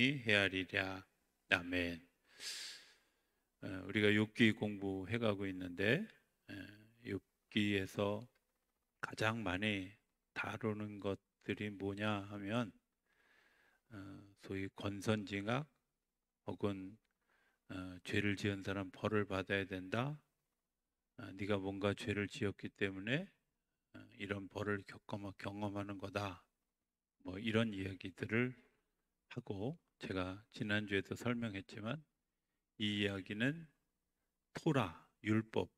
있으니 헤아리랴. 아멘. 우리가 욥기 공부해가고 있는데 욥기에서 가장 많이 다루는 것들이 뭐냐 하면 소위 권선징악 혹은 죄를 지은 사람 벌을 받아야 된다. 네가 뭔가 죄를 지었기 때문에 이런 벌을 경험하는 거다. 뭐 이런 이야기들을 하고, 제가 지난주에도 설명했지만 이 이야기는 토라, 율법,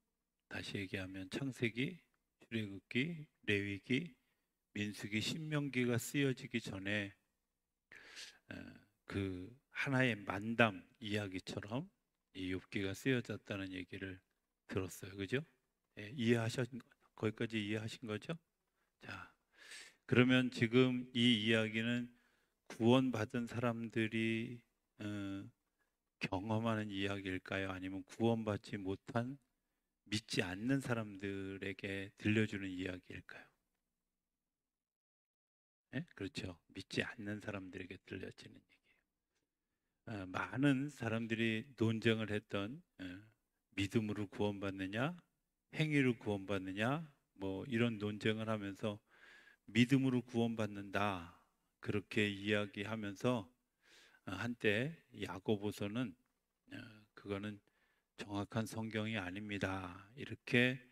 다시 얘기하면 창세기, 출애굽기, 레위기, 민수기, 신명기가 쓰여지기 전에 그 하나의 만담 이야기처럼 이 욥기가 쓰여졌다는 얘기를 들었어요. 그죠? 예, 거기까지 이해하신 거죠? 자, 그러면 지금 이 이야기는 구원받은 사람들이 경험하는 이야기일까요? 아니면 구원받지 못한 믿지 않는 사람들에게 들려주는 이야기일까요? 네? 그렇죠. 믿지 않는 사람들에게 들려지는 얘기예요. 많은 사람들이 논쟁을 했던 믿음으로 구원받느냐, 행위로 구원받느냐, 뭐 이런 논쟁을 하면서 믿음으로 구원받는다 그렇게 이야기하면서 한때 야고보서는 그거는 정확한 성경이 아닙니다. 이렇게,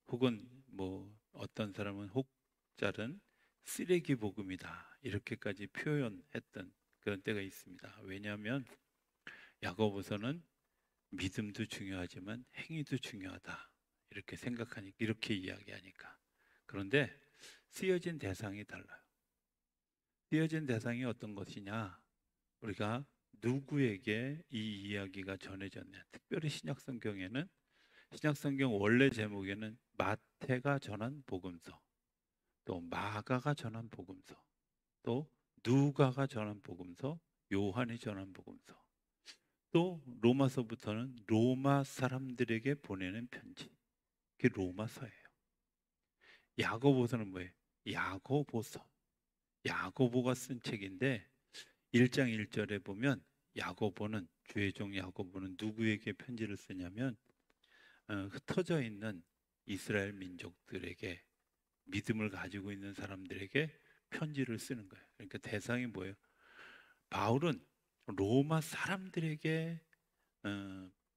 혹은 뭐 어떤 사람은 혹자는 쓰레기 복음이다. 이렇게까지 표현했던 그런 때가 있습니다. 왜냐하면 야고보서는 믿음도 중요하지만 행위도 중요하다. 이렇게 생각하니까, 이렇게 이야기하니까. 그런데 쓰여진 대상이 달라요. 쓰여진 대상이 어떤 것이냐? 우리가 누구에게 이 이야기가 전해졌냐? 특별히 신약성경에는, 신약성경 원래 제목에는 마태가 전한 복음서, 또 마가가 전한 복음서, 또 누가가 전한 복음서, 요한이 전한 복음서, 또 로마서부터는 로마 사람들에게 보내는 편지, 그게 로마서예요. 야고보서는 뭐예요? 야고보서, 야고보가 쓴 책인데 1장 1절에 보면 야고보는, 주의 종 야고보는 누구에게 편지를 쓰냐면 흩어져 있는 이스라엘 민족들에게, 믿음을 가지고 있는 사람들에게 편지를 쓰는 거예요. 그러니까 대상이 뭐예요? 바울은 로마 사람들에게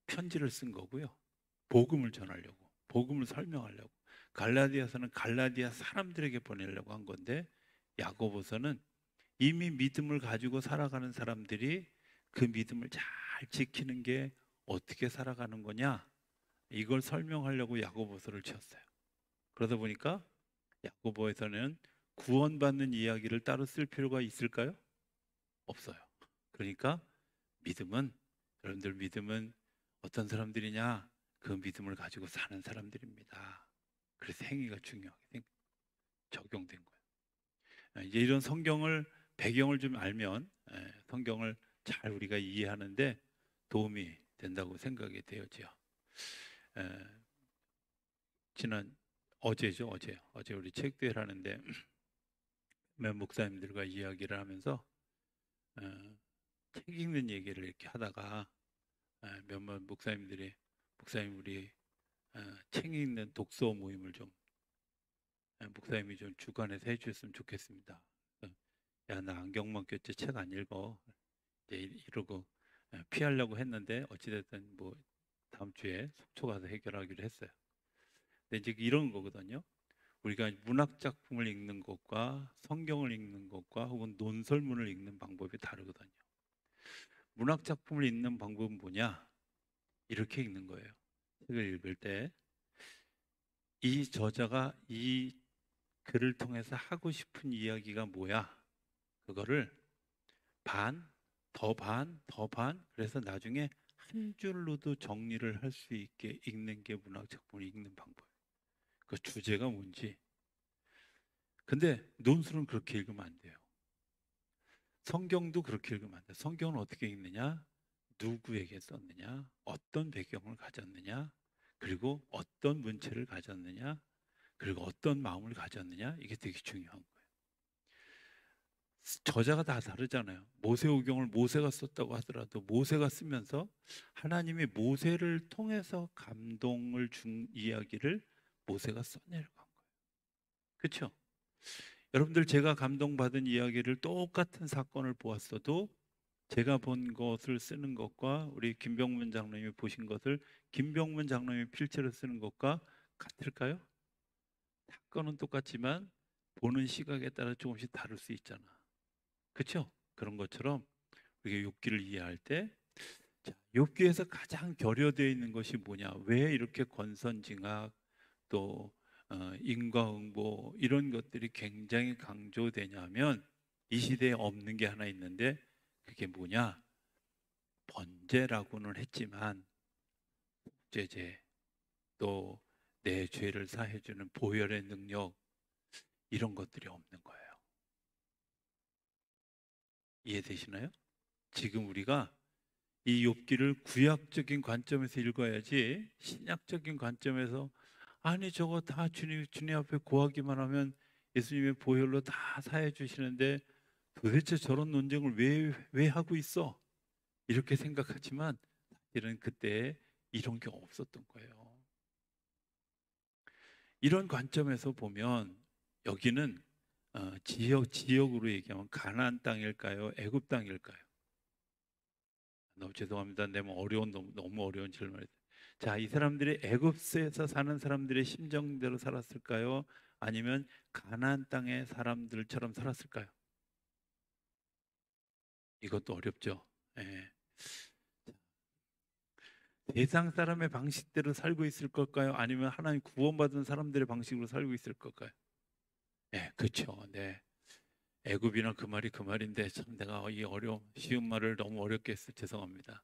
편지를 쓴 거고요. 복음을 전하려고, 복음을 설명하려고. 갈라디아서는 갈라디아 사람들에게 보내려고 한 건데, 야고보서는 이미 믿음을 가지고 살아가는 사람들이 그 믿음을 잘 지키는 게 어떻게 살아가는 거냐, 이걸 설명하려고 야고보서를 쳤어요. 그러다 보니까 야고보에서는 구원받는 이야기를 따로 쓸 필요가 있을까요? 없어요. 그러니까 믿음은, 여러분들 믿음은 어떤 사람들이냐? 그 믿음을 가지고 사는 사람들입니다. 그래서 행위가 중요하게 적용된 거예요. 이제 이런 성경을, 배경을 좀 알면 성경을 잘 우리가 이해하는데 도움이 된다고 생각이 되어지요. 지난 어제죠, 어제 우리 책대회를 하는데 몇 목사님들과 이야기를 하면서 책 읽는 얘기를 이렇게 하다가 몇몇 목사님들이, 목사님 우리 책 읽는 독서 모임을 좀 목사님이 좀 주관해서 해주셨으면 좋겠습니다. 야, 나 안경만 꼈지 책 안 읽어. 이제 이러고 피하려고 했는데 어찌됐든 뭐 다음 주에 속초 가서 해결하기로 했어요. 근데 이제 이런 거거든요. 우리가 문학 작품을 읽는 것과 성경을 읽는 것과 혹은 논설문을 읽는 방법이 다르거든요. 문학 작품을 읽는 방법은 뭐냐? 이렇게 읽는 거예요. 책을 읽을 때 이 저자가 이 글을 통해서 하고 싶은 이야기가 뭐야? 그거를 반, 더 반, 더 반, 그래서 나중에 한 줄로도 정리를 할 수 있게 읽는 게 문학 작품을 읽는 방법이에요. 그 주제가 뭔지. 근데 논술은 그렇게 읽으면 안 돼요. 성경도 그렇게 읽으면 안 돼요. 성경은 어떻게 읽느냐? 누구에게 썼느냐? 어떤 배경을 가졌느냐? 그리고 어떤 문체를 가졌느냐? 그리고 어떤 마음을 가졌느냐? 이게 되게 중요한 거예요. 저자가 다 다르잖아요. 모세오경을 모세가 썼다고 하더라도 모세가 쓰면서 하나님이 모세를 통해서 감동을 준 이야기를 모세가 써내려간 거예요. 그렇죠? 여러분들 제가 감동받은 이야기를 똑같은 사건을 보았어도 제가 본 것을 쓰는 것과 우리 김병문 장로님이 보신 것을 김병문 장로님이 필체로 쓰는 것과 같을까요? 사건은 똑같지만 보는 시각에 따라 조금씩 다를 수 있잖아. 그렇죠? 그런 것처럼 우리가 욥기를 이해할 때 자, 욥기에서 가장 결여되어 있는 것이 뭐냐? 왜 이렇게 권선징악 또 인과응보 이런 것들이 굉장히 강조되냐면 이 시대에 없는 게 하나 있는데 그게 뭐냐? 번제라고는 했지만 제재 또 내 죄를 사해주는 보혈의 능력 이런 것들이 없는 거예요. 이해되시나요? 지금 우리가 이 욥기를 구약적인 관점에서 읽어야지 신약적인 관점에서 아니 저거 다 주님 앞에 고하기만 하면 예수님의 보혈로 다 사해 주시는데 도대체 저런 논쟁을 왜 하고 있어? 이렇게 생각하지만 사실은 그때 이런 게 없었던 거예요. 이런 관점에서 보면 여기는 지역으로 얘기하면 가나안 땅일까요? 애굽 땅일까요? 너무 죄송합니다. 너무 어려운 질문을. 자, 이 사람들이 애굽에서 사는 사람들의 심정대로 살았을까요? 아니면 가나안 땅의 사람들처럼 살았을까요? 이것도 어렵죠. 예. 세상 사람의 방식대로 살고 있을 걸까요? 아니면 하나님 구원받은 사람들의 방식으로 살고 있을 걸까요? 예, 그렇죠. 네. 애굽이나 그 말인데 참 내가 이 쉬운 말을 너무 어렵게 해서 죄송합니다.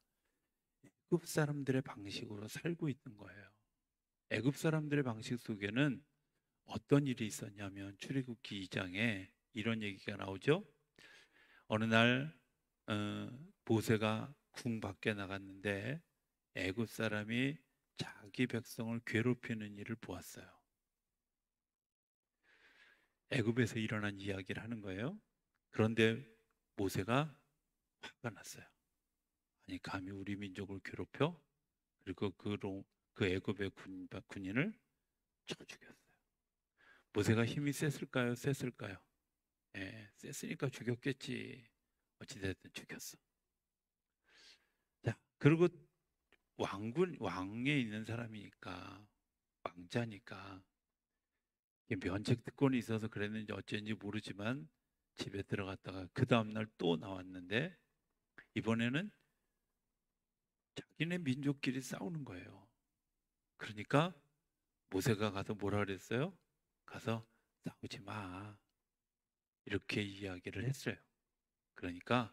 애굽 사람들의 방식으로 살고 있는 거예요. 애굽 사람들의 방식 속에는 어떤 일이 있었냐면 출애굽기 2장에 이런 얘기가 나오죠. 어느 날 모세가 궁 밖에 나갔는데 애굽 사람이 자기 백성을 괴롭히는 일을 보았어요. 애굽에서 일어난 이야기를 하는 거예요. 그런데 모세가 화가 났어요. 아니 감히 우리 민족을 괴롭혀? 그리고 그 애굽의 군인을 쳐 죽였어요. 모세가 힘이 셌을까요? 예, 셌으니까 죽였겠지. 어찌됐든 죽였어. 자, 그리고 왕에 있는 사람이니까 왕자니까 면책 특권이 있어서 그랬는지 어쩐지 모르지만 집에 들어갔다가 그 다음날 또 나왔는데 이번에는 자기네 민족끼리 싸우는 거예요. 그러니까 모세가 가서 뭐라 그랬어요? 가서 싸우지 마. 이렇게 이야기를 했어요. 그러니까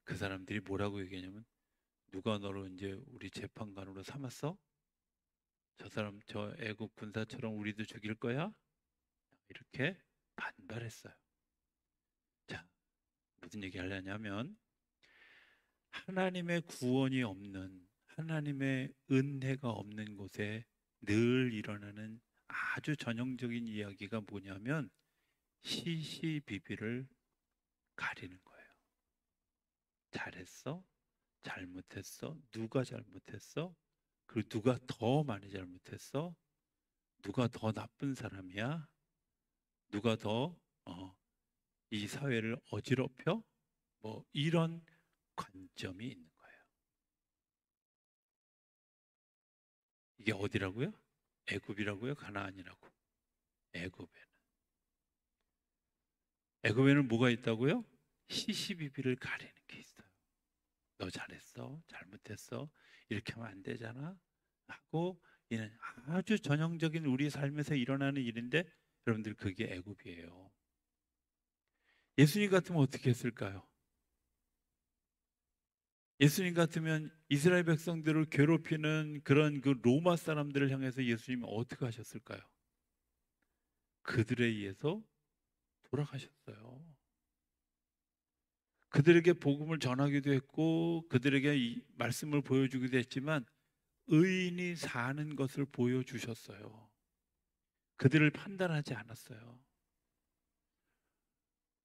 그 사람들이 뭐라고 얘기하냐면 누가 너를 이제 우리 재판관으로 삼았어? 저 애국 군사처럼 우리도 죽일 거야? 이렇게 반발했어요. 자, 무슨 얘기 하려냐면 하나님의 구원이 없는 하나님의 은혜가 없는 곳에 늘 일어나는 아주 전형적인 이야기가 뭐냐면 시시비비를 가리는 거예요. 잘했어? 잘못했어? 누가 잘못했어? 그리고 누가 더 많이 잘못했어? 누가 더 나쁜 사람이야? 누가 더 이 사회를 어지럽혀? 뭐 이런 관점이 있는 거예요. 이게 어디라고요? 애굽이라고요? 가나안이라고? 애굽에는. 애굽에는 뭐가 있다고요? 시시비비를 가리는 게 있어요. 너 잘했어? 잘못했어? 이렇게 하면 안 되잖아? 하고 이는 아주 전형적인 우리 삶에서 일어나는 일인데 여러분들 그게 애굽이에요. 예수님 같으면 어떻게 했을까요? 예수님 같으면 이스라엘 백성들을 괴롭히는 그런 그 로마 사람들을 향해서 예수님은 어떻게 하셨을까요? 그들에 의해서 돌아가셨어요. 그들에게 복음을 전하기도 했고 그들에게 이 말씀을 보여주기도 했지만 의인이 사는 것을 보여주셨어요. 그들을 판단하지 않았어요.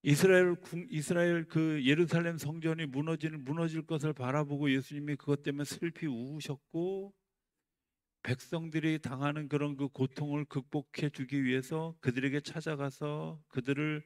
이스라엘 그 예루살렘 성전이 무너질 것을 바라보고 예수님이 그것 때문에 슬피 우우셨고, 백성들이 당하는 그런 그 고통을 극복해 주기 위해서 그들에게 찾아가서 그들을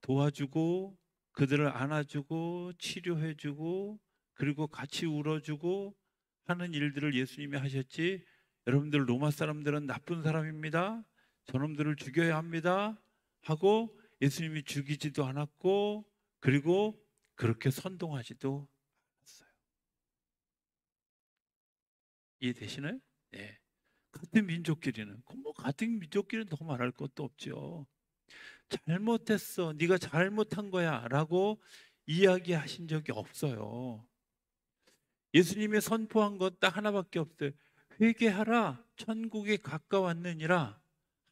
도와주고, 그들을 안아주고 치료해주고, 그리고 같이 울어주고 하는 일들을 예수님이 하셨지, 여러분들 로마 사람들은 나쁜 사람입니다, 저놈들을 죽여야 합니다 하고 예수님이 죽이지도 않았고, 그리고 그렇게 선동하지도 않았어요. 이해되시나요? 네. 같은 민족끼리는, 뭐 같은 민족끼리는 더 말할 것도 없죠. 잘못했어, 네가 잘못한 거야 라고 이야기하신 적이 없어요. 예수님이 선포한 것 딱 하나밖에 없어요. 회개하라, 천국이 가까웠느니라.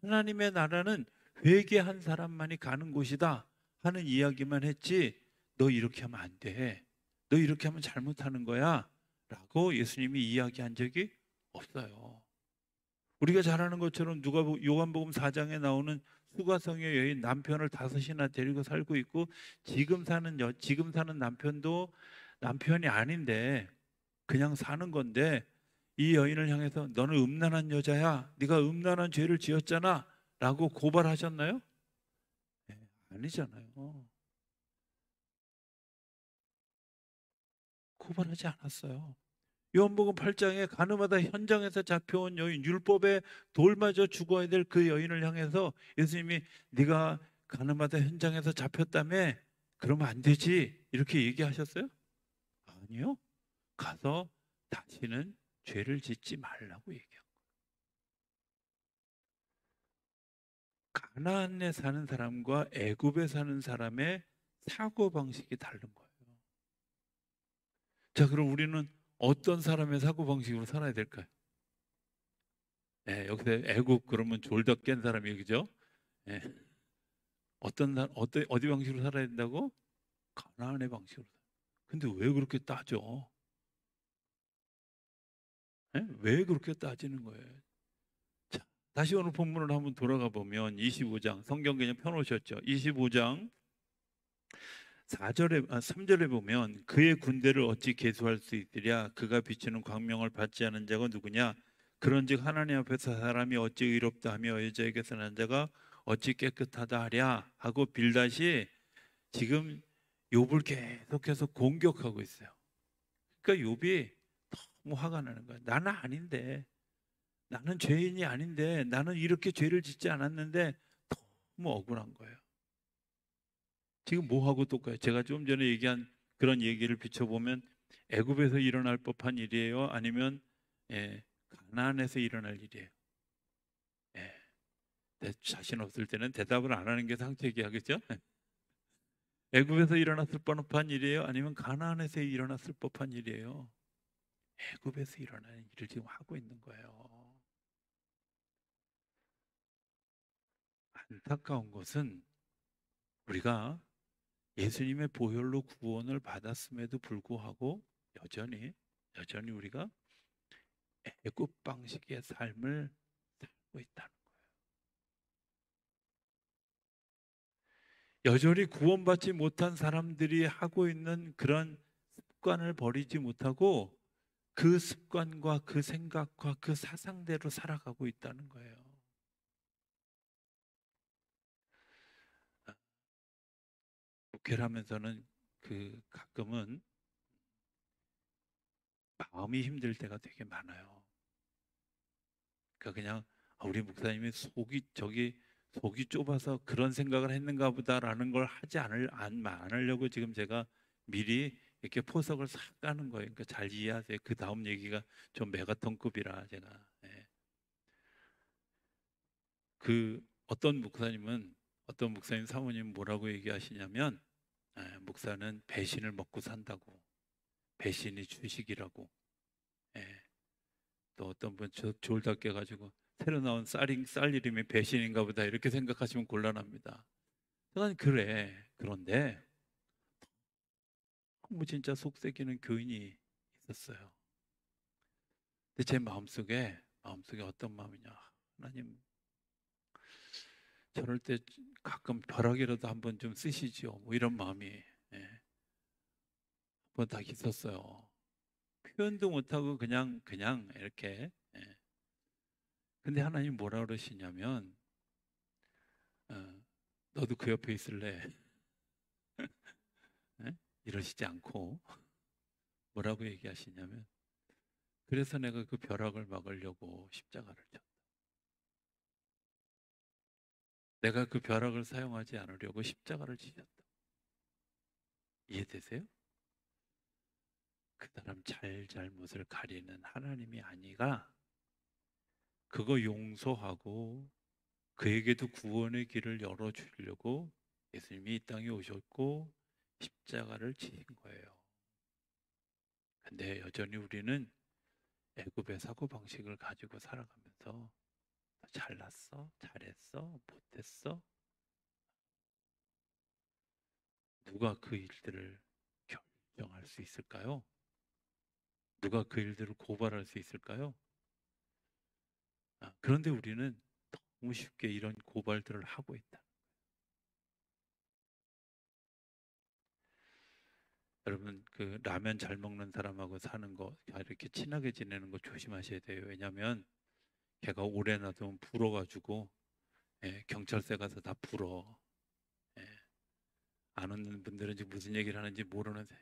하나님의 나라는 회개한 사람만이 가는 곳이다 하는 이야기만 했지, 너 이렇게 하면 안 돼, 너 이렇게 하면 잘못하는 거야 라고 예수님이 이야기한 적이 없어요. 우리가 잘 아는 것처럼 요한복음 4장에 나오는 수가성의 여인, 남편을 5이나 데리고 살고 있고, 지금 사는 남편도 남편이 아닌데 그냥 사는 건데, 이 여인을 향해서 너는 음란한 여자야, 네가 음란한 죄를 지었잖아 라고 고발하셨나요? 네, 아니잖아요. 고발하지 않았어요. 요한복음 8장에 가늠하다 현장에서 잡혀온 여인, 율법에 돌 맞아 죽어야 될 그 여인을 향해서 예수님이 네가 가늠하다 현장에서 잡혔다며, 그러면 안 되지 이렇게 얘기하셨어요? 아니요. 가서 다시는 죄를 짓지 말라고 얘기해요. 가나안에 사는 사람과 애굽에 사는 사람의 사고 방식이 다른 거예요. 자, 그럼 우리는 어떤 사람의 사고 방식으로 살아야 될까요? 네, 여기서 애굽 그러면 졸더 깬 사람이, 그죠? 네. 어디 방식으로 살아야 된다고? 가나안의 방식으로. 근데 왜 그렇게 따져? 네? 왜 그렇게 따지는 거예요? 자, 다시 오늘 본문을 한번 돌아가 보면 25장, 성경 그냥 펴놓으셨죠? 25장 3절에 보면 그의 군대를 어찌 계수할 수 있으랴, 그가 비추는 광명을 받지 않은 자가 누구냐, 그런즉 하나님 앞에서 사람이 어찌 의롭다 하며 여자에게서 난 자가 어찌 깨끗하다 하랴 하고 빌닷이 지금 욥을 계속해서 공격하고 있어요. 그러니까 욥이 너무 화가 나는 거야. 나는 아닌데, 나는 죄인이 아닌데, 나는 이렇게 죄를 짓지 않았는데 너무 억울한 거예요. 지금 뭐하고 똑같아요? 제가 좀 전에 얘기한 그런 얘기를 비춰보면 애굽에서 일어날 법한 일이에요? 아니면 가나안에서 일어날 일이에요? 자신 없을 때는 대답을 안 하는 게 상책이야, 그죠? 애굽에서 일어났을 법한 일이에요? 아니면 가나안에서 일어났을 법한 일이에요? 애굽에서 일어나는 일을 지금 하고 있는 거예요. 안타까운 것은 우리가 예수님의 보혈로 구원을 받았음에도 불구하고 여전히 우리가 애굽 방식의 삶을 살고 있다는 거예요. 여전히 구원받지 못한 사람들이 하고 있는 그런 습관을 버리지 못하고 그 습관과 그 생각과 그 사상대로 살아가고 있다는 거예요. 목회를 하면서는 가끔은 마음이 힘들 때가 되게 많아요. 그러니까 그냥 우리 목사님이 속이 좁아서 그런 생각을 했는가 보다라는 걸 안 하려고 지금 제가 미리 이렇게 포석을 싹 까는 거예요. 그러니까 잘 이해하세요. 그 다음 얘기가 좀 메가톤급이라 제가. 어떤 목사님 사모님 뭐라고 얘기하시냐면, 목사는 배신을 먹고 산다고, 배신이 주식이라고. 예. 또 어떤 분 졸다 깨가지고 새로 나온 쌀 이름이 배신인가 보다 이렇게 생각하시면 곤란합니다. 저는 그런데 너무 진짜 속삭이는 교인이 있었어요. 근데 제 마음속에 어떤 마음이냐, 하나님, 저럴 때 가끔 벼락이라도 한번 좀 쓰시지요. 뭐 이런 마음이 한번 딱 있었어요. 표현도 못하고 그냥 이렇게. 근데 하나님 뭐라 그러시냐면 어, 너도 그 옆에 있을래? 이러시지 않고 뭐라고 얘기하시냐면 그래서 내가 그 벼락을 막으려고 십자가를 졌다. 내가 그 벼락을 사용하지 않으려고 십자가를 지셨다. 이해되세요? 그 사람 잘못을 가리는 하나님이 아니라 그거 용서하고 그에게도 구원의 길을 열어주려고 예수님이 이 땅에 오셨고 십자가를 지신 거예요. 근데 여전히 우리는 애굽의 사고방식을 가지고 살아가면서 잘났어? 잘했어? 못했어? 누가 그 일들을 결정할 수 있을까요? 누가 그 일들을 고발할 수 있을까요? 그런데 우리는 너무 쉽게 이런 고발들을 하고 있다. 여러분, 그 라면 잘 먹는 사람하고 사는 거 이렇게 친하게 지내는 거 조심하셔야 돼요. 왜냐하면 걔가 오래 놔두면 불어가지고 경찰서 가서 다 불어. 예, 안 웃는 분들은 지금 무슨 얘기를 하는지 모르는데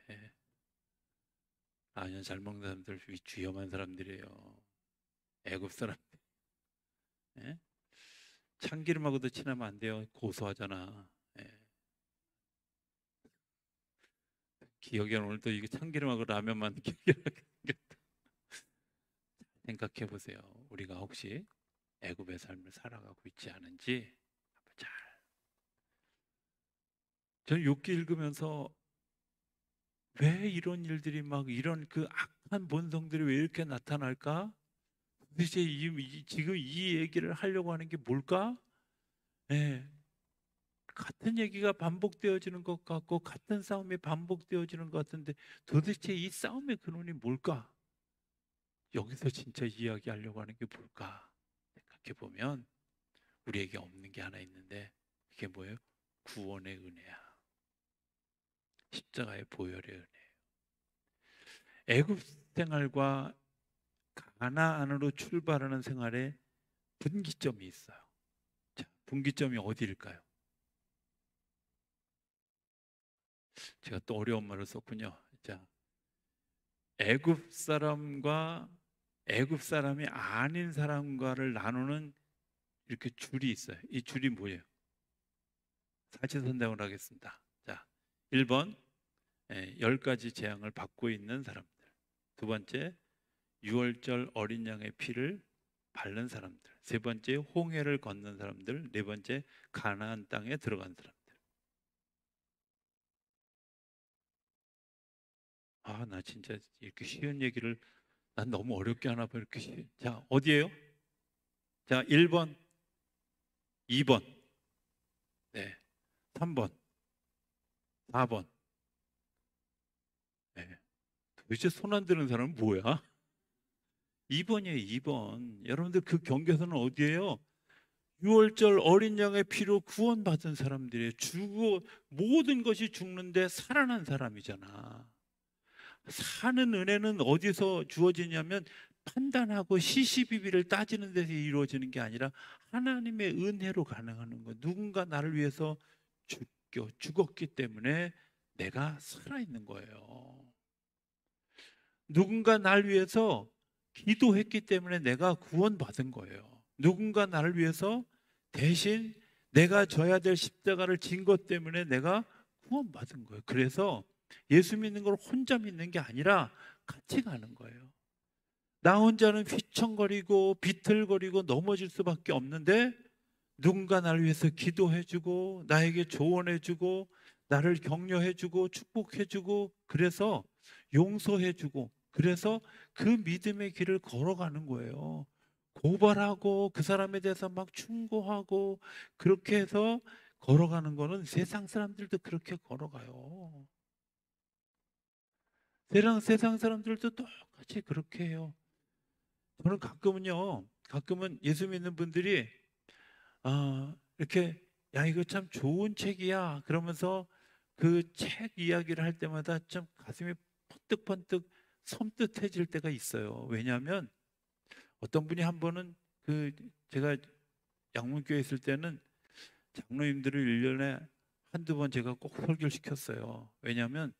라면 잘 먹는 사람들 위험한 사람들이에요. 애굽 사람. 예? 참기름하고도 친하면 안 돼요. 고소하잖아. 예. 기억에 오늘도 이게 참기름하고 라면만 기억이 생겼다. 생각해 보세요. 우리가 혹시 애굽의 삶을 살아가고 있지 않은지 잘. 저는 욥기 읽으면서 왜 이런 일들이 막 이런 그 악한 본성들이 왜 이렇게 나타날까? 도대체 지금 이 얘기를 하려고 하는 게 뭘까? 예. 같은 얘기가 반복되어지는 것 같고 같은 싸움이 반복되어지는 것 같은데 도대체 이 싸움의 근원이 뭘까? 여기서 진짜 이야기하려고 하는 게 뭘까? 생각해 보면 우리에게 없는 게 하나 있는데 그게 뭐예요? 구원의 은혜야. 십자가의 보혈의 은혜. 애굽 생활과 가나안으로 출발하는 생활에 분기점이 있어요. 자, 분기점이 어디일까요? 제가 또 어려운 말을 썼군요. 자, 애굽 사람과 애굽 사람이 아닌 사람과를 나누는 이렇게 줄이 있어요. 이 줄이 뭐예요? 사지선다을 하겠습니다. 자, 1번 10가지 재앙을 받고 있는 사람들. 두 번째, 유월절 어린 양의 피를 바른 사람들. 세 번째, 홍해를 건넌 사람들. 네 번째, 가나안 땅에 들어간 사람들. 나 진짜 이렇게 쉬운 얘기를 난 너무 어렵게 하나 봐. 이렇게 자, 어디예요? 자, 1번, 2번, 네, 3번, 4번. 네. 도대체 손 안 드는 사람은 뭐야? 2번이에요, 2번. 여러분들 그 경계선은 어디예요? 6월절 어린 양의 피로 구원받은 사람들이에요. 죽고 모든 것이 죽는데 살아난 사람이잖아. 사는 은혜는 어디서 주어지냐면 판단하고 시시비비를 따지는 데서 이루어지는 게 아니라 하나님의 은혜로 가능한 거. 누군가 나를 위해서 죽었기 때문에 내가 살아있는 거예요. 누군가 나를 위해서 기도했기 때문에 내가 구원받은 거예요. 누군가 나를 위해서 대신 내가 져야 될 십자가를 진 것 때문에 내가 구원받은 거예요. 그래서 예수 믿는 걸 혼자 믿는 게 아니라 같이 가는 거예요. 나 혼자는 휘청거리고 비틀거리고 넘어질 수밖에 없는데 누군가 나를 위해서 기도해주고 나에게 조언해주고 나를 격려해주고 축복해주고 그래서 용서해주고 그래서 그 믿음의 길을 걸어가는 거예요. 고발하고 그 사람에 대해서 막 충고하고 그렇게 해서 걸어가는 거는 세상 사람들도 그렇게 걸어가요. 세상 사람들도 똑같이 그렇게 해요. 저는 가끔은 예수 믿는 분들이 이렇게 야 이거 참 좋은 책이야 그러면서 그 책 이야기를 할 때마다 좀 가슴이 번뜩번뜩 섬뜩해질 때가 있어요. 왜냐하면 어떤 분이 한 번은 그 제가 양문교회 있을 때는 장로님들을 1년에 한두 번 제가 꼭 설교를 시켰어요. 왜냐하면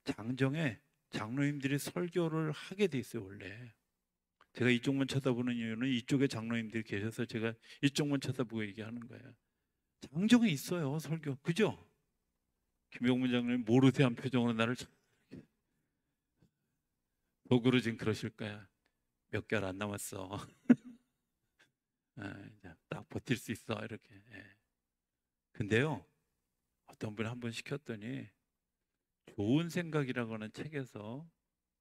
장정에 장로님들이 설교를 하게 돼 있어요, 원래. 제가 이쪽만 쳐다보는 이유는 이쪽에 장로님들이 계셔서 제가 이쪽만 쳐다보고 얘기하는 거예요. 장정에 있어요, 설교. 그죠? 김용문 장로님 모르쇠한 표정으로 나를 속으로 지금 그러실 거야. 몇 개월 안 남았어. 이제 딱 버틸 수 있어, 이렇게. 예. 근데요, 어떤 분이 한 번 시켰더니 좋은 생각이라고 하는 책에서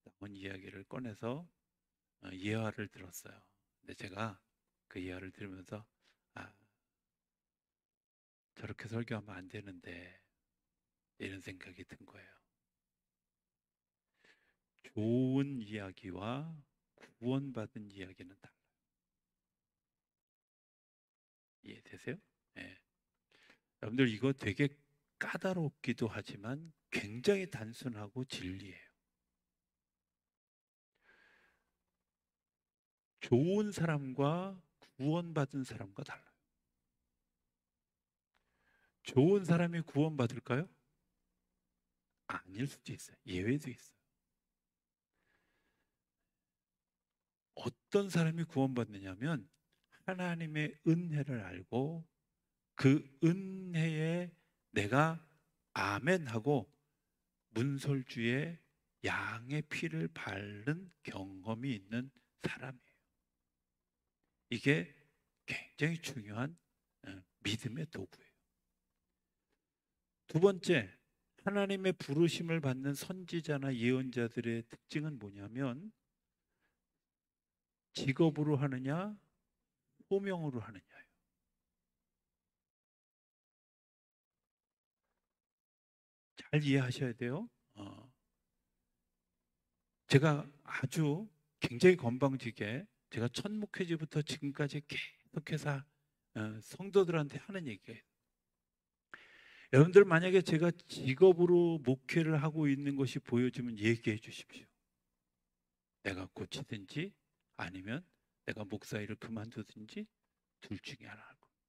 나온 이야기를 꺼내서 예화를 들었어요. 근데 제가 그 예화를 들으면서 아, 저렇게 설교하면 안 되는데 이런 생각이 든 거예요. 좋은 이야기와 구원받은 이야기는 달라요. 이해되세요? 네. 여러분들 이거 되게 까다롭기도 하지만 굉장히 단순하고 진리예요. 좋은 사람과 구원받은 사람과 달라요. 좋은 사람이 구원받을까요? 아닐 수도 있어요. 예외도 있어요. 어떤 사람이 구원받느냐면 하나님의 은혜를 알고 그 은혜에 내가 아멘하고 문설주에 양의 피를 바른 경험이 있는 사람이에요. 이게 굉장히 중요한 믿음의 도구예요. 두 번째, 하나님의 부르심을 받는 선지자나 예언자들의 특징은 뭐냐면 직업으로 하느냐, 소명으로 하느냐예요. 잘 이해하셔야 돼요. 제가 아주 굉장히 건방지게 제가 첫 목회지부터 지금까지 계속해서 성도들한테 하는 얘기예요. 여러분들 만약에 제가 직업으로 목회를 하고 있는 것이 보여지면 얘기해 주십시오. 내가 고치든지 아니면 내가 목사 일을 그만두든지 둘 중에 하나 할 겁니다.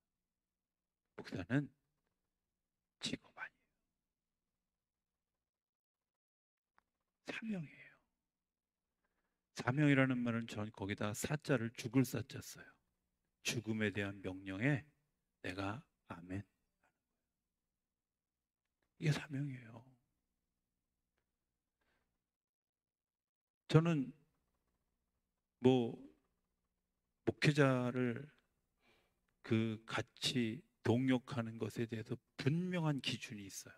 목사는 직업 아니에요. 사명이에요. 사명이라는 말은 전 거기다 사자를 죽을 사자 써요. 죽음에 대한 명령에 내가 아멘. 이게 사명이에요. 저는 뭐 목회자를 그 같이 동역하는 것에 대해서 분명한 기준이 있어요.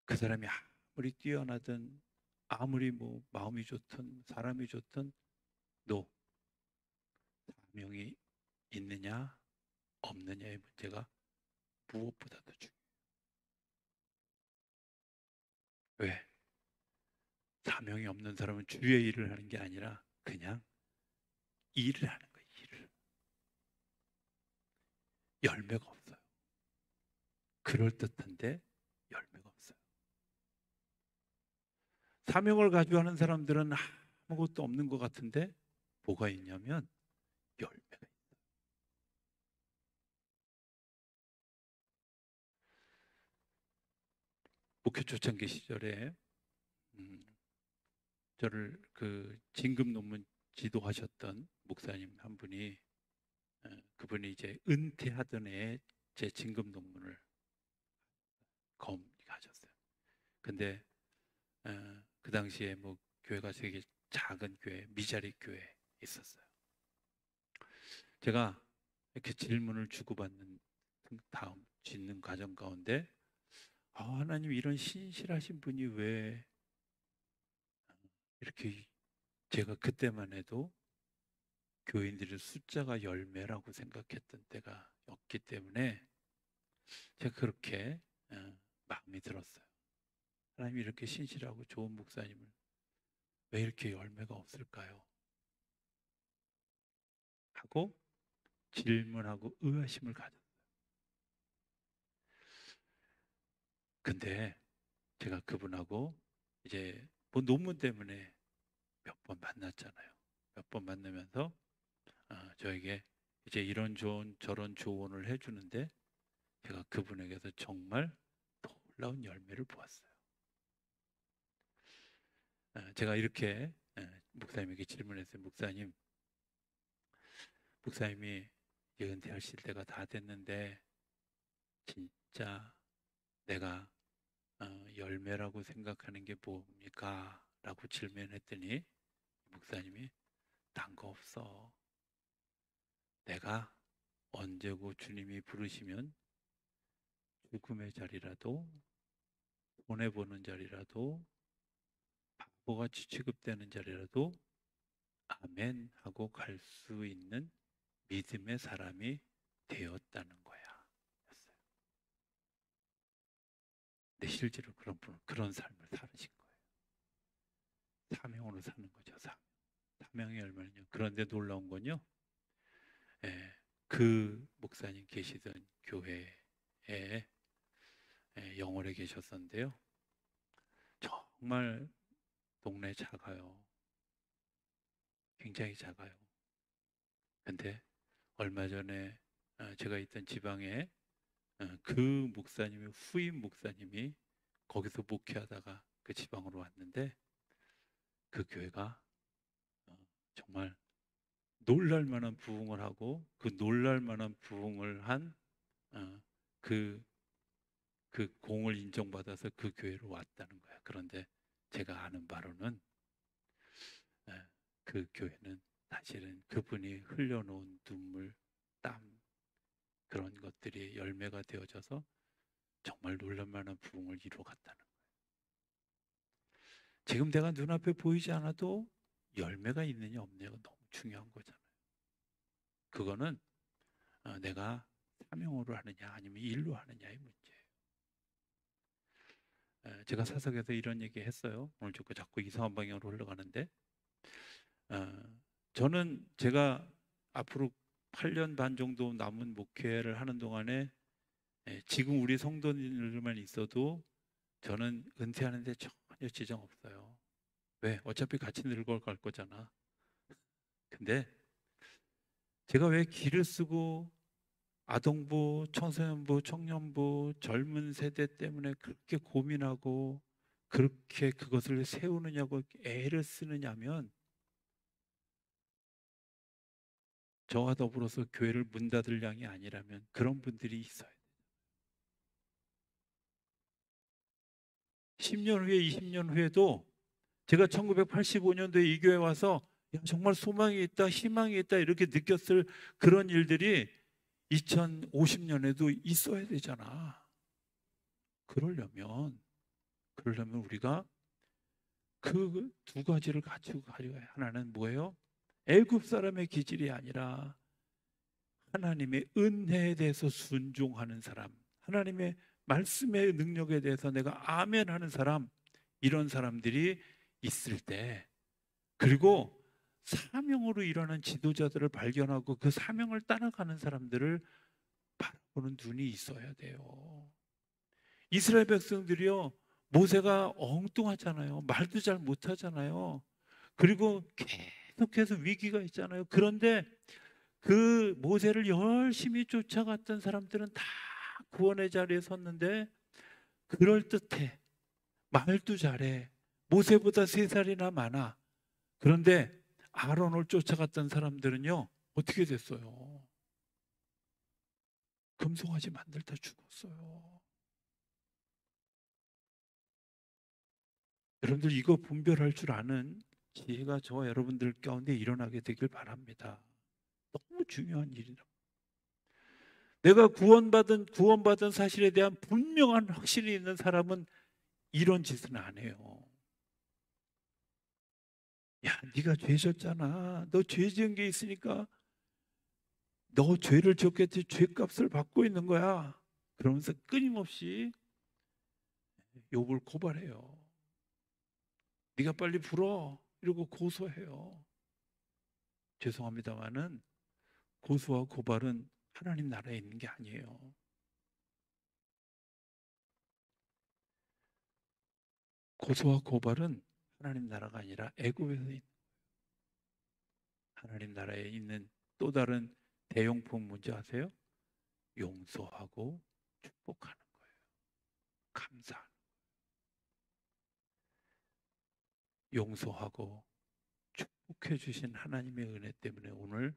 그 사람이 아무리 뛰어나든 아무리 뭐 마음이 좋든 사람이 좋든 너 사명이 있느냐 없느냐의 문제가 무엇보다도 중요해요. 왜? 사명이 없는 사람은 주의 일을 하는 게 아니라 그냥 일을 하는 거예요. 일을. 열매가 없어요. 그럴듯한데 열매가 없어요. 사명을 가지고 하는 사람들은 아무것도 없는 것 같은데 뭐가 있냐면 열매가 있어요. 목회 초창기 시절에 저를 그 진급 논문 지도하셨던 목사님 한 분이 그분이 이제 은퇴하던 해에 제 진급 논문을 검하셨어요. 근데 그 당시에 뭐 교회가 되게 작은 교회, 미자리 교회에 있었어요. 제가 이렇게 질문을 주고받는 다음 짓는 과정 가운데 하나님 이런 신실하신 분이 왜 이렇게 제가 그때만 해도 교인들의 숫자가 열매라고 생각했던 때가 없기 때문에 제가 그렇게 마음이 들었어요. 하나님이 이렇게 신실하고 좋은 목사님을 왜 이렇게 열매가 없을까요? 하고 질문하고 의아심을 가졌어요. 근데 제가 그분하고 이제 뭐 논문 때문에 몇 번 만났잖아요. 몇 번 만나면서 저에게 이제 이런 조언 저런 조언을 해주는데 제가 그분에게서 정말 놀라운 열매를 보았어요. 제가 이렇게 목사님에게 질문했어요. 목사님이 이제 은퇴하실 때가 다 됐는데 진짜 내가 열매라고 생각하는 게 뭡니까? 라고 질문했더니 목사님이 딴 거 없어. 내가 언제고 주님이 부르시면 죽음의 자리라도 손해보는 자리라도 바보같이 취급되는 자리라도 아멘 하고 갈 수 있는 믿음의 사람이 되었다는 거야. 였어요. 근데 실제로 그런 분은 그런 삶을 살으신 거예요. 사명으로 사는 거죠. 사명의 열매는요. 그런데 놀라운 건요. 그 목사님 계시던 교회에 영월에 계셨었는데요. 정말 동네 작아요. 굉장히 작아요. 근데 얼마 전에 제가 있던 지방에 그 목사님의 후임 목사님이 거기서 목회하다가 그 지방으로 왔는데 그 교회가 정말 놀랄 만한 부흥을 하고 그 놀랄 만한 부흥을 한 그 공을 인정받아서 그 교회로 왔다는 거야. 그런데 제가 아는 바로는 그 교회는 사실은 그분이 흘려놓은 눈물, 땀 그런 것들이 열매가 되어져서 정말 놀랄만한 부흥을 이루어갔다는 거예요. 지금 내가 눈앞에 보이지 않아도 열매가 있느냐 없느냐가 너무 중요한 거잖아요. 그거는 내가 사명으로 하느냐 아니면 일로 하느냐의 문제예요. 제가 사석에서 이런 얘기 했어요. 오늘 자꾸 이상한 방향으로 흘러가는데 저는 제가 앞으로 8년 반 정도 남은 목회를 하는 동안에 지금 우리 성도님들만 있어도 저는 은퇴하는데 전혀 지장 없어요. 왜? 어차피 같이 늙어갈 거잖아. 근데 제가 왜 기를 쓰고 아동부, 청소년부, 청년부, 젊은 세대 때문에 그렇게 고민하고 그렇게 그것을 세우느냐고 애를 쓰느냐면 저와 더불어서 교회를 문 닫을 양이 아니라면 그런 분들이 있어요. 10년 후에 20년 후에도 제가 1985년도에 이 교회에 와서 야, 정말 소망이 있다, 희망이 있다 이렇게 느꼈을 그런 일들이 2050년에도 있어야 되잖아. 그러려면 우리가 그 두 가지를 가지고 가려야. 하나는 뭐예요? 애굽 사람의 기질이 아니라 하나님의 은혜에 대해서 순종하는 사람, 하나님의 말씀의 능력에 대해서 내가 아멘 하는 사람, 이런 사람들이 있을 때, 그리고 사명으로 일하는 지도자들을 발견하고 그 사명을 따라가는 사람들을 바라보는 눈이 있어야 돼요. 이스라엘 백성들이요, 모세가 엉뚱하잖아요. 말도 잘 못하잖아요. 그리고 계속해서 위기가 있잖아요. 그런데 그 모세를 열심히 쫓아갔던 사람들은 다 구원의 자리에 섰는데 그럴듯해. 말도 잘해. 모세보다 3살이나 많아. 그런데 아론을 쫓아갔던 사람들은요, 어떻게 됐어요? 금송아지 만들다 죽었어요. 여러분들 이거 분별할 줄 아는 지혜가 저와 여러분들 가운데 일어나게 되길 바랍니다. 너무 중요한 일이라. 내가 구원받은 사실에 대한 분명한 확신이 있는 사람은 이런 짓은 안 해요. 야, 네가 죄 졌잖아. 너 죄 지은 게 있으니까 너 죄를 졌겠지. 죄값을 받고 있는 거야. 그러면서 끊임없이 욥을 고발해요. 네가 빨리 불어. 이러고 고소해요. 죄송합니다마는 고소와 고발은 하나님 나라에 있는 게 아니에요. 고소와 고발은 하나님 나라가 아니라 애굽에서 있는, 하나님 나라에 있는 또 다른 대용품 문제 아세요? 용서하고 축복하는 거예요. 감사하는, 용서하고 축복해 주신 하나님의 은혜 때문에 오늘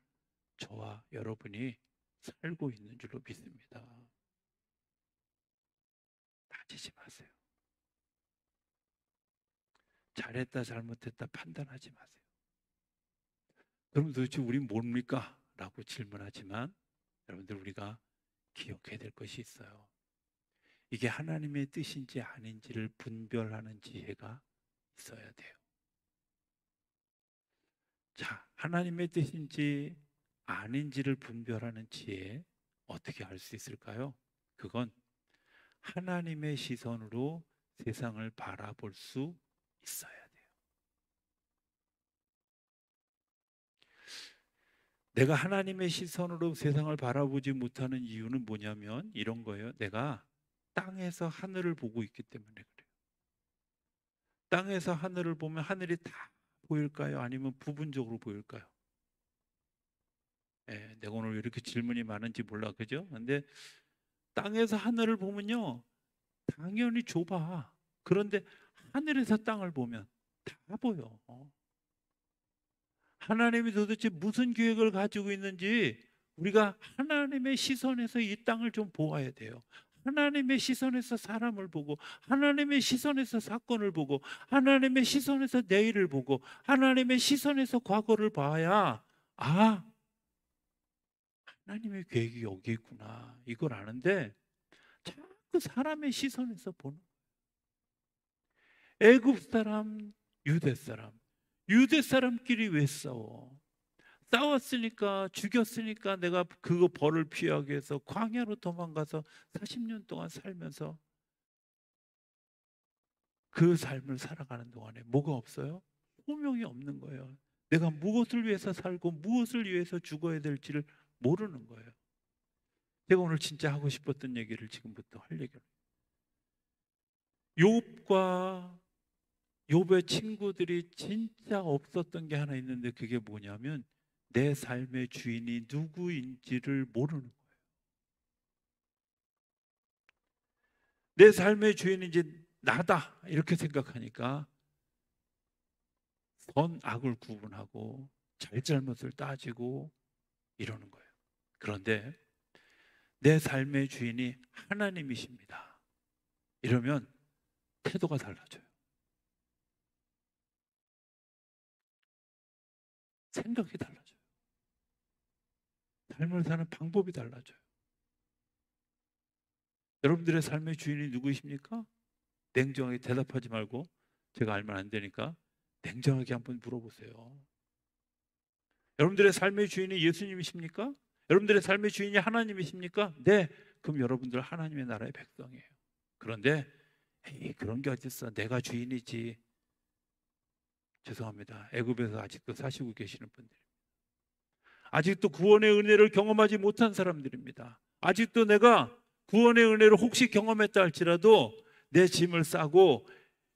저와 여러분이 살고 있는 줄로 믿습니다. 따지지 마세요. 잘했다 잘못했다 판단하지 마세요. 그럼 도대체 우린 뭡니까? 라고 질문하지만 여러분들, 우리가 기억해야 될 것이 있어요. 이게 하나님의 뜻인지 아닌지를 분별하는 지혜가 있어야 돼요. 자, 하나님의 뜻인지 아닌지를 분별하는 지혜, 어떻게 알 수 있을까요? 그건 하나님의 시선으로 세상을 바라볼 수 있어야 돼요. 내가 하나님의 시선으로 세상을 바라보지 못하는 이유는 뭐냐면 이런 거예요. 내가 땅에서 하늘을 보고 있기 때문에 그래요. 땅에서 하늘을 보면 하늘이 다 보일까요? 아니면 부분적으로 보일까요? 예, 내가 오늘 왜 이렇게 질문이 많은지 몰라, 그죠? 근데 땅에서 하늘을 보면요, 당연히 좁아. 그런데 하늘에서 땅을 보면 다 보여. 하나님이 도대체 무슨 계획을 가지고 있는지 우리가 하나님의 시선에서 이 땅을 좀 보아야 돼요. 하나님의 시선에서 사람을 보고, 하나님의 시선에서 사건을 보고, 하나님의 시선에서 내일을 보고, 하나님의 시선에서 과거를 봐야, 아, 하나님의 계획이 여기 있구나, 이걸 아는데 자꾸 사람의 시선에서 보는, 애굽 사람, 유대 사람, 유대 사람끼리 왜 싸워? 싸웠으니까, 죽였으니까 내가 그거 벌을 피하기 위해서 광야로 도망가서 40년 동안 살면서 그 삶을 살아가는 동안에 뭐가 없어요? 소명이 없는 거예요. 내가 무엇을 위해서 살고 무엇을 위해서 죽어야 될지를 모르는 거예요. 제가 오늘 진짜 하고 싶었던 얘기를 지금부터 할 얘기를. 욥과 욥의 친구들이 진짜 없었던 게 하나 있는데, 그게 뭐냐면 내 삶의 주인이 누구인지를 모르는 거예요. 내 삶의 주인이 이제 나다 이렇게 생각하니까 선 악을 구분하고 잘잘못을 따지고 이러는 거예요. 그런데 내 삶의 주인이 하나님이십니다, 이러면 태도가 달라져요. 생각이 달라져요. 삶을 사는 방법이 달라져요. 여러분들의 삶의 주인이 누구이십니까? 냉정하게 대답하지 말고 제가 알면 안 되니까 냉정하게 한번 물어보세요. 여러분들의 삶의 주인이 예수님이십니까? 여러분들의 삶의 주인이 하나님이십니까? 네. 그럼 여러분들 하나님의 나라의 백성이에요. 그런데 에이, 그런 게 어딨어, 내가 주인이지. 죄송합니다. 애굽에서 아직도 사시고 계시는 분들, 아직도 구원의 은혜를 경험하지 못한 사람들입니다. 아직도 내가 구원의 은혜를 혹시 경험했다 할지라도 내 짐을 싸고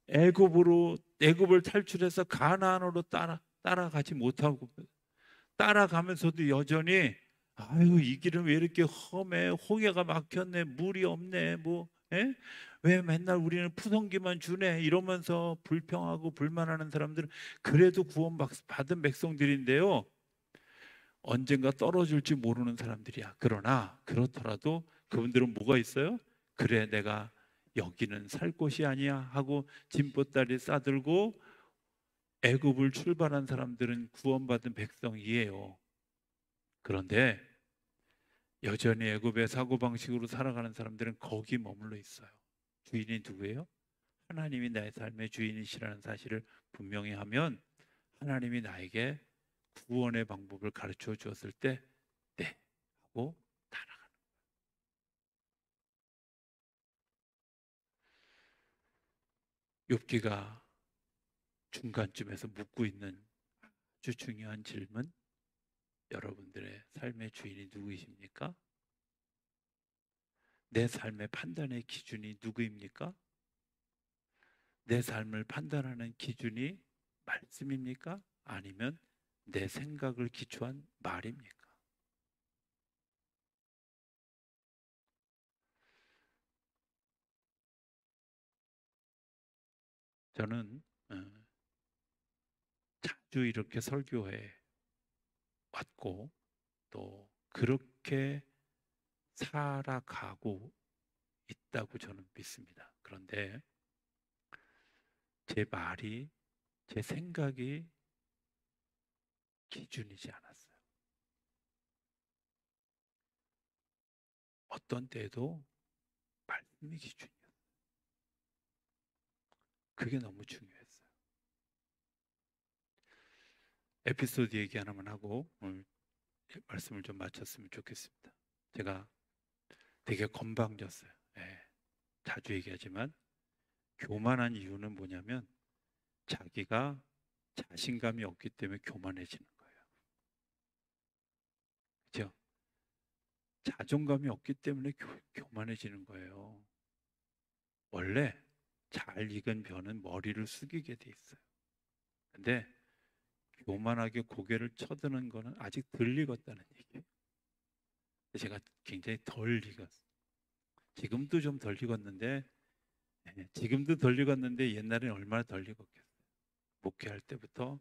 애굽을 탈출해서 가나안으로 따라가지 못하고, 따라가면서도 여전히 아유, 이 길은 왜 이렇게 험해, 홍해가 막혔네, 물이 없네, 뭐, 에? 왜 맨날 우리는 푸성기만 주네, 이러면서 불평하고 불만하는 사람들은 그래도 구원받은 백성들인데요, 언젠가 떨어질지 모르는 사람들이야. 그러나 그렇더라도 그분들은 뭐가 있어요? 그래, 내가 여기는 살 곳이 아니야 하고 짐보따리 싸들고 애굽을 출발한 사람들은 구원받은 백성이에요. 그런데 여전히 애굽의 사고방식으로 살아가는 사람들은 거기 머물러 있어요. 주인이 누구예요? 하나님이 나의 삶의 주인이시라는 사실을 분명히 하면 하나님이 나에게 구원의 방법을 가르쳐 주었을 때 네 하고 따라가는. 욥기가 중간쯤에서 묻고 있는 아주 중요한 질문, 여러분들의 삶의 주인이 누구이십니까? 내 삶의 판단의 기준이 누구입니까? 내 삶을 판단하는 기준이 말씀입니까? 아니면 내 생각을 기초한 말입니까? 저는 자주 이렇게 설교해 왔고 또 그렇게 살아가고 있다고 저는 믿습니다. 그런데 제 말이, 제 생각이 기준이지 않았어요. 어떤 때에도 말씀이 기준이었어요. 그게 너무 중요했어요. 에피소드 얘기 하나만 하고 오늘 말씀을 좀 마쳤으면 좋겠습니다. 제가 되게 건방졌어요. 예, 자주 얘기하지만 교만한 이유는 뭐냐면 자기가 자신감이 없기 때문에 교만해지는 거예요. 그렇죠? 자존감이 없기 때문에 교만해지는 거예요. 원래 잘 익은 벼는 머리를 숙이게 돼 있어요. 근데 교만하게 고개를 쳐드는 거는 아직 덜 익었다는 얘기예요. 제가 굉장히 덜 익었어요. 지금도 좀 덜 익었는데, 지금도 덜 익었는데 옛날에는 얼마나 덜 익었겠어요. 목회할 때부터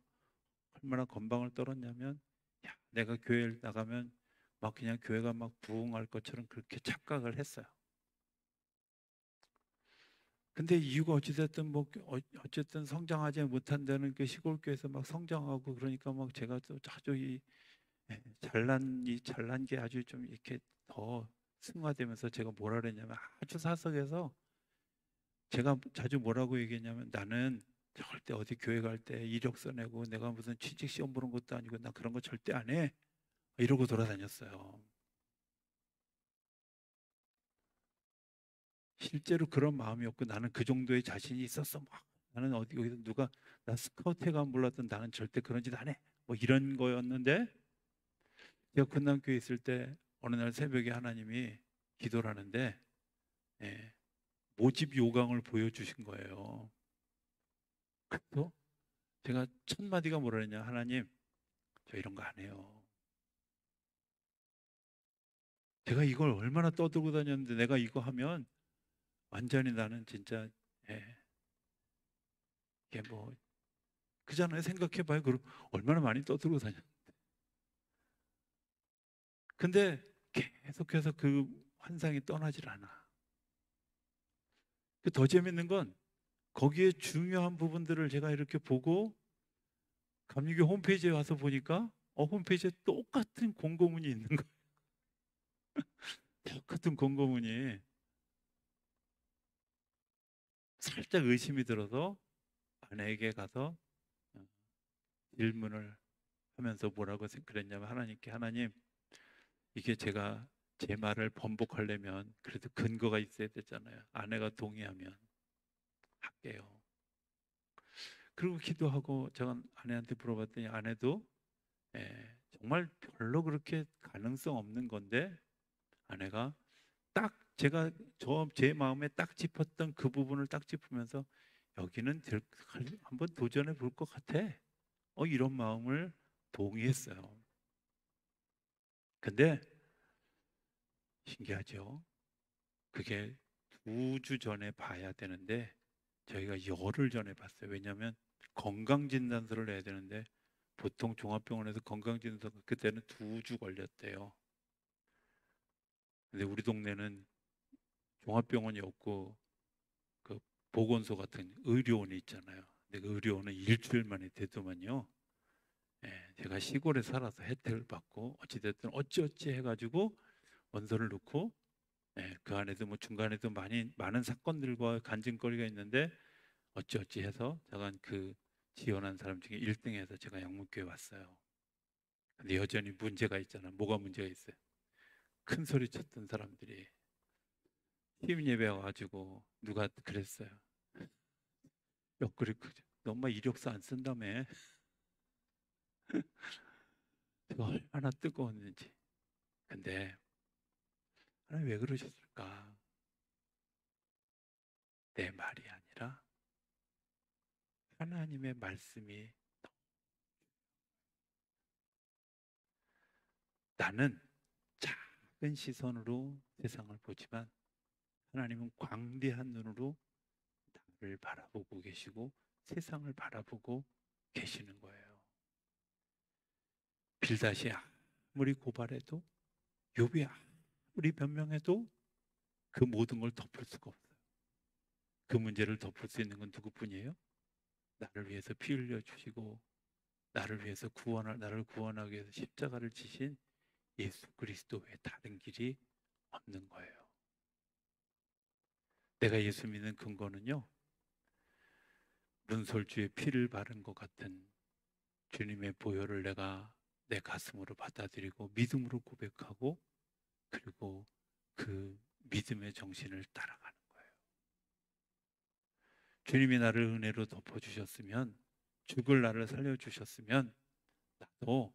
얼마나 건방을 떨었냐면, 야, 내가 교회를 나가면 막 그냥 교회가 막 부흥할 것처럼 그렇게 착각을 했어요. 근데 이유가 어찌됐든 뭐 어쨌든 성장하지 못한다는 그 시골 교회에서 막 성장하고 그러니까 막 제가 또 자주 잘난 게 아주 좀 이렇게 더 승화되면서 제가 뭐라 그랬냐면 아주 사석에서 제가 자주 뭐라고 얘기했냐면 나는 절대 어디 교회 갈 때 이력서 내고 내가 무슨 취직 시험 보는 것도 아니고 나 그런 거 절대 안 해. 이러고 돌아다녔어요. 실제로 그런 마음이었고 나는 그 정도의 자신이 있었어. 막 나는 어디 여기서 누가 나 스카우트 해가 몰랐던 나는 절대 그런 짓 안 해. 뭐 이런 거였는데 제가 군남교회 있을 때 어느 날 새벽에 하나님이 기도를 하는데 예, 모집 요강을 보여주신 거예요. 그래서 제가 첫 마디가 뭐라 했냐 하나님 저 이런 거 안 해요. 제가 이걸 얼마나 떠들고 다녔는데 내가 이거 하면 완전히 나는 진짜 예, 이게 뭐 그잖아요. 생각해봐요. 그럼 얼마나 많이 떠들고 다녔. 근데 계속해서 그 환상이 떠나질 않아. 더 재밌는 건 거기에 중요한 부분들을 제가 이렇게 보고 감리교 홈페이지에 와서 보니까 홈페이지에 똑같은 공고문이 있는 거예요. 똑같은 공고문이 살짝 의심이 들어서 아내에게 가서 어, 질문을 하면서 뭐라고 그랬냐면 하나님께 하나님 이게 제가 제 말을 번복하려면 그래도 근거가 있어야 되잖아요. 아내가 동의하면 할게요. 그리고 기도하고 제가 아내한테 물어봤더니 아내도 정말 별로 그렇게 가능성 없는 건데 아내가 딱 제가 제 마음에 딱 짚었던 그 부분을 딱 짚으면서 여기는 한번 도전해 볼 것 같아. 이런 마음을 동의했어요. 근데 신기하죠. 그게 2주 전에 봐야 되는데 저희가 열흘 전에 봤어요. 왜냐하면 건강진단서를 내야 되는데 보통 종합병원에서 건강진단서 그때는 2주 걸렸대요. 근데 우리 동네는 종합병원이 없고 그 보건소 같은 의료원이 있잖아요. 근데 그 의료원은 일주일 만에 되더만요. 제가 시골에 살아서 혜택을 받고 어찌됐든 어찌어찌 해가지고 원서를 넣고 그 안에도 뭐 중간에도 많은 사건들과 간증거리가 있는데 어찌어찌 해서 제가 그 지원한 사람 중에 1등해서 제가 양문교회 왔어요. 근데 여전히 문제가 있잖아. 뭐가 문제가 있어요? 큰 소리 쳤던 사람들이 힘 예배 와가지고 누가 그랬어요. 옆구리 크죠. 너 엄마 이력서 안 쓴다며. 그가 얼마나 뜨거웠는지. 근데 하나님 왜 그러셨을까? 내 말이 아니라 하나님의 말씀이. 나는 작은 시선으로 세상을 보지만 하나님은 광대한 눈으로 나를 바라보고 계시고 세상을 바라보고 계시는 거예요. 빌닷이 아무리 고발해도, 욥이 아무리 변명해도 그 모든 걸 덮을 수가 없어요. 그 문제를 덮을 수 있는 건 누구뿐이에요? 나를 위해서 피 흘려 주시고 나를 위해서 나를 구원하기 위해서 십자가를 지신 예수 그리스도 외에 다른 길이 없는 거예요. 내가 예수 믿는 근거는요, 문설주에 피를 바른 것 같은 주님의 보혈을 내가 내 가슴으로 받아들이고 믿음으로 고백하고, 그리고 그 믿음의 정신을 따라가는 거예요. 주님이 나를 은혜로 덮어주셨으면, 죽을 나를 살려주셨으면 나도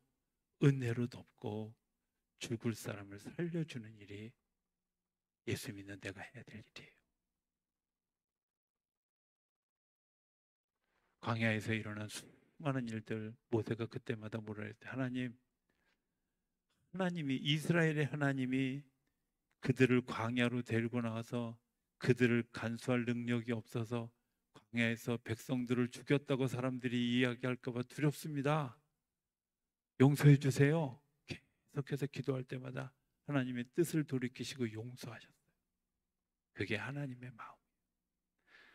은혜로 덮고 죽을 사람을 살려주는 일이 예수 믿는 내가 해야 될 일이에요. 광야에서 일어난 수많은 일들, 모세가 그때마다 뭐라 했대? 하나님이, 이스라엘의 하나님이 그들을 광야로 데리고 나와서 그들을 간수할 능력이 없어서 광야에서 백성들을 죽였다고 사람들이 이야기할까 봐 두렵습니다. 용서해 주세요. 계속해서 기도할 때마다 하나님의 뜻을 돌이키시고 용서하셨어요. 그게 하나님의 마음,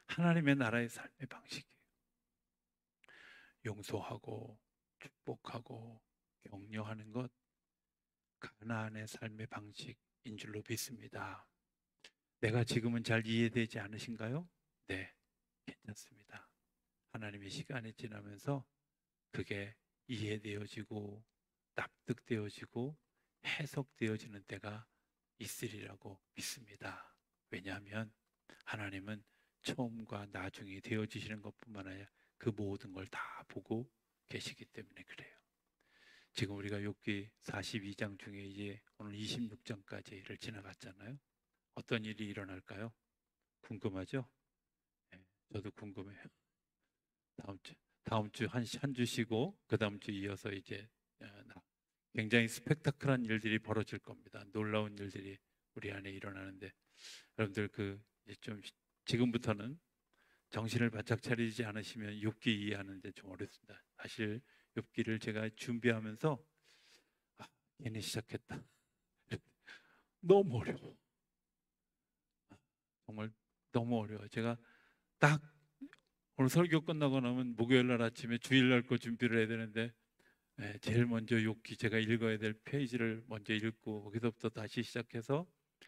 하나님의 나라의 삶의 방식이에요. 용서하고 축복하고 격려하는 것, 가나안의 삶의 방식인 줄로 믿습니다. 내가 지금은 잘 이해되지 않으신가요? 네, 괜찮습니다. 하나님의 시간이 지나면서 그게 이해되어지고 납득되어지고 해석되어지는 때가 있으리라고 믿습니다. 왜냐하면 하나님은 처음과 나중이 되어지시는 것뿐만 아니라 그 모든 걸 다 보고 계시기 때문에 그래요. 지금 우리가 욥기 42장 중에 이제 오늘 26장까지를 지나갔잖아요. 어떤 일이 일어날까요? 궁금하죠? 네, 저도 궁금해요. 다음 주 한 주 쉬고 그 다음 주 이어서 이제 굉장히 스펙타클한 일들이 벌어질 겁니다. 놀라운 일들이 우리 안에 일어나는데, 여러분들 이제 좀 지금부터는 정신을 바짝 차리지 않으시면 욥기 이해하는데 좀 어렵습니다. 사실 욥기를 제가 준비하면서 괜히 시작했다. 너무 어려워. 정말 너무 어려워요. 제가 딱 오늘 설교 끝나고 나면 목요일 날 아침에 주일 날 거 준비를 해야 되는데, 제일 먼저 욥기 제가 읽어야 될 페이지를 먼저 읽고 거기서부터 다시 시작해서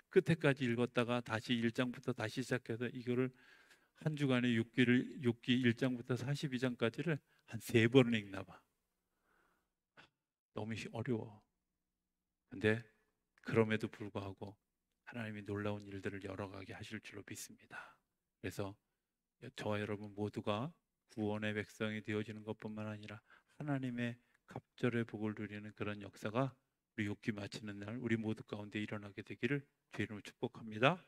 끝에까지 읽었다가 다시 1장부터 다시 시작해서 이거를 한 주간에 욥기 1장부터 42장까지를 한 3번은 읽나 봐. 너무 어려워. 근데 그럼에도 불구하고 하나님이 놀라운 일들을 열어가게 하실 줄로 믿습니다. 그래서 저와 여러분 모두가 구원의 백성이 되어지는 것뿐만 아니라 하나님의 갑절의 복을 누리는 그런 역사가 우리 욥기 마치는 날 우리 모두 가운데 일어나게 되기를 주의 이름으로 축복합니다.